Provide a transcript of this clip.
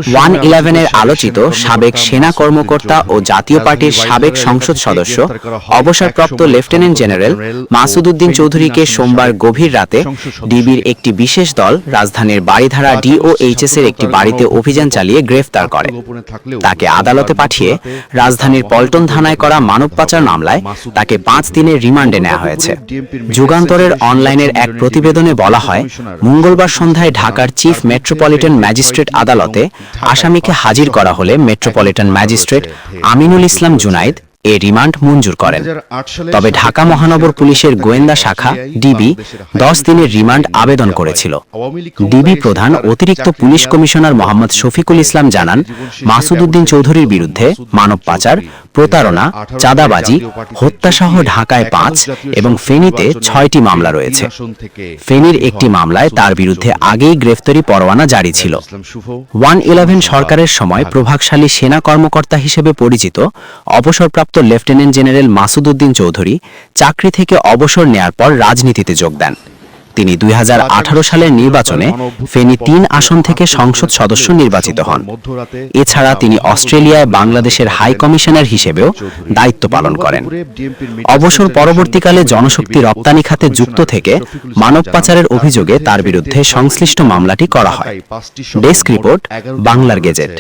111-এর আলোচিত সাবেক সেনা কর্মকর্তা ও জাতীয় পার্টির সাবেক সংসদ সদস্য অবসরপ্রাপ্ত লেফটেন্যান্ট জেনারেল মাসুদ উদ্দিন চৌধুরীকে সোমবার গভীর রাতে ডিবির একটি বিশেষ দল রাজধানীর বারিধারা ডিওএইচএস এর একটি বাড়িতে অভিযান চালিয়ে গ্রেফতার করে। তাকে আদালতে পাঠিয়ে রাজধানীর পল্টন থানায় করা মানব পাচার মামলায় তাকে 5 দিনের রিমান্ডে নেওয়া হয়েছে। যুগান্তরের অনলাইনের এক প্রতিবেদনে বলা হয়, মঙ্গলবার সন্ধ্যায় ঢাকার চিফ মেট্রোপলিটন ম্যাজিস্ট্রেট আদালতে আসামিকে হাজির করা হলে মেট্রোপলিটন ম্যাজিস্ট্রেট আমিনুল ইসলাম জুনাইদ এ রিমান্ড মঞ্জুর করেন। তবে ঢাকা মহানগর পুলিশের গোয়েন্দা শাখা ডিবি 10 দিনের রিমান্ড আবেদন করেছিল। ডিবি প্রধান অতিরিক্ত পুলিশ কমিশনার মোহাম্মদ শফিকুল ইসলাম জানান, মাসুদ উদ্দিন চৌধুরীর বিরুদ্ধে মানব পাচার, প্রতারণা, চাঁদাবাজি, হত্যাসহ ঢাকায় 5 এবং ফেনীতে 6টি মামলা রয়েছে। ফেনীর একটি মামলায় তার বিরুদ্ধে আগেই গ্রেফতারি পরোয়ানা জারি ছিল। 111 সরকারের সময় প্রভাবশালী সেনা কর্মকর্তা হিসেবে পরিচিত অবসরপ্রাপ্ত লেফটেন্যান্ট জেনারেল মাসুদ উদ্দিন চৌধুরী চাকরি থেকে অবসর নেয়ার পর রাজনীতিতে যোগ দেন। তিনি 2018 সালের নির্বাচনে ফেনী 3 আসন থেকে সংসদ সদস্য নির্বাচিত হন। এছাড়া তিনি অস্ট্রেলিয়ায় বাংলাদেশের হাই কমিশনার হিসেবেও দায়িত্ব পালন করেন। অবসর পরবর্তীকালে জনশক্তি রপ্তানি খাতে যুক্ত থেকে মানব পাচারের অভিযোগে তার বিরুদ্ধে সংশ্লিষ্ট মামলাটি করা হয়। ডেস্ক রিপোর্ট, বাংলার গেজেট।